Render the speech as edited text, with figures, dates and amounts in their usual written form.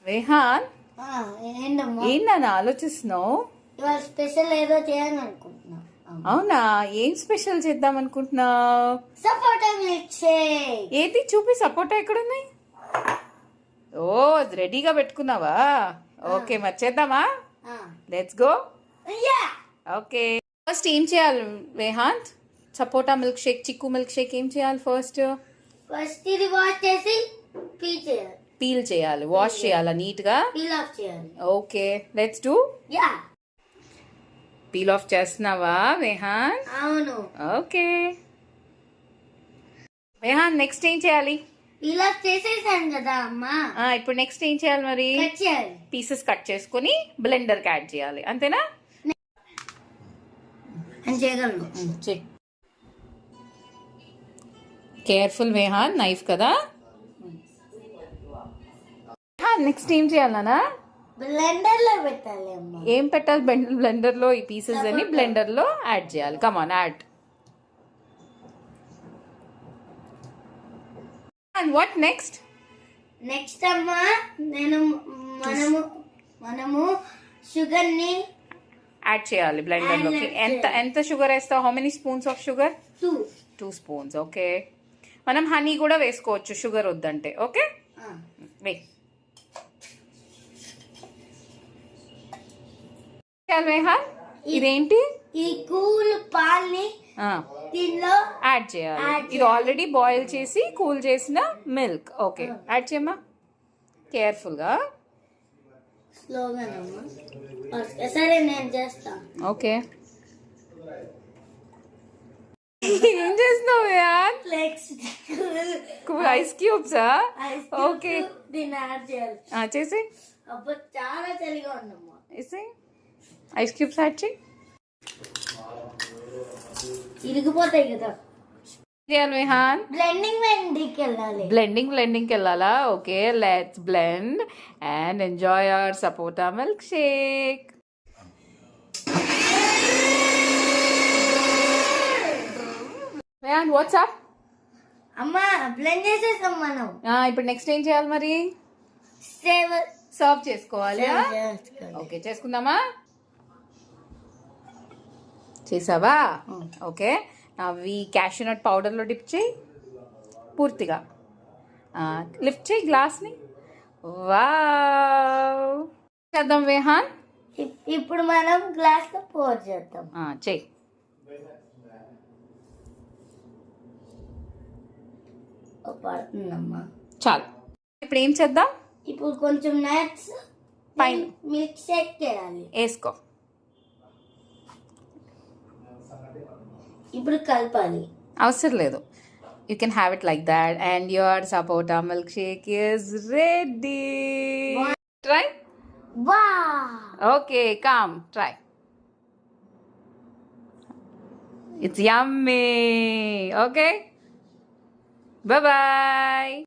రేహాన్, ఏంటమ్మా ఏంటని ఆలోచిస్తున్నావు? ఇవాళ స్పెషల్ ఏదో చేయాలనుకుంటున్నా. అవునా? ఏం స్పెషల్ చేద్దాం అనుకుంటున్నావు? సపోటా మిల్క్ షేక్. ఏది చూపి, సపోటా ఎక్కడుంది? ఓ, రెడీగా పెట్టుకున్నావా? ఓకే, మరి చేద్దామా? Let's go. ఓకే, ఫస్ట్ ఏం చేయాలి రేహాన్? సపోటా మిల్క్ షేక్, చిక్కు మిల్క్ షేక్ ఏం చేయాలి ఫస్ట్? ఫస్ట్ ఇది వాష్ చేసి పీల్ చేయాలి, వాష్ చేయాలా నీట్ గా? పీల్ ఆఫ్ చేయాలి. Okay, let's do. Yeah, peel off చేస్తున్నావా రేహాన్? అవును. ఓకే రేహాన్, నెక్స్ట్ ఏం చేయాలి? పీల్ ఆఫ్ చేసేసాను కదా అమ్మా. ఇప్పుడు నెక్స్ట్ ఏం చేయాలి మరి? కట్ చేయాలి. పీసెస్ కట్ చేసుకుని బ్లెండర్ కి యాడ్ చేయాలి, అంతేనా? అని చేయగలను. కేర్ఫుల్ రేహాన్, నైఫ్ కదా. నెక్స్ట్ ఏం చేయాలనా? బ్లెండర్ లో పెట్టాలి అమ్మా. ఏం పెట్టాలి బ్లెండర్ లో? ఈ పీసెస్ అని బ్లెండర్ లో యాడ్ చేయాలి. Come on, add. And what next? Next అమ్మా మనము షుగర్ ని యాడ్ చేయాలి బ్లెండర్ లోకి. ఎంత షుగర్ వేస్తావు? How many spoons of sugar? 2 spoons. Okay, మనం హనీ కూడా వేసుకోవచ్చు షుగర్ వద్దంటే. ఓకే, వే. ఇదేంటి? ఈ కూల్ పాల్ని దీనిలో యాడ్ చేయాలి. ఇది ఆల్రెడీ బాయిల్ చేసి కూల్ చేసిన మిల్క్. ఓకే, యాడ్ చేయమ్మా, కేర్ఫుల్ గా, స్లోగా. సరే, నేను చేస్తా. ఓకే, ఏం చేస్తున్నావు యార్? ఐస్ క్యూబ్సా? ఓకే, దీన్ని యాడ్ చేయాలి. చేసి. అబ్బా, చాలా చలిగా ఉందమ్మా. ఐస్ క్యూబ్స్ యాడ్ చేయి. ఇరిగిపోతాయి కదా. రేహాన్, బ్లెండింగ్ వెళ్ళాలా? Okay, let's blend and enjoy our sapota milkshake. Rehan, what's up? అమ్మా, బ్లెండ్ చేసేసాం మనం. ఇప్పుడు నెక్స్ట్ ఏం చేయాలి మరి? సర్వ్ చేసుకోవాలి. ఓకే, చేసుకుందామా? చేసావా? ఓకే, అవి క్యాషూ నట్ పౌడర్లో డిప్ చేయి పూర్తిగా. లిఫ్ట్ చేయి గ్లాస్ని. వావ్, చేద్దాం రేహాన్. ఇప్పుడు మనం గ్లాస్ లో పోర్ చేద్దాం. చెయ్యి. పడుతుందమ్మా. చాలు. ఇప్పుడు ఏం చేద్దాం? ఇప్పుడు కొంచెం నట్స్ పైన మిల్క్ షేక్ చేయాలి. వేసుకో. ఇప్పుడు కలపాలి. అవసరం లేదు. You can have it like that and your sapota milkshake is ready. Try? Wow! Okay, come, try. It's yummy. Okay? Bye-bye.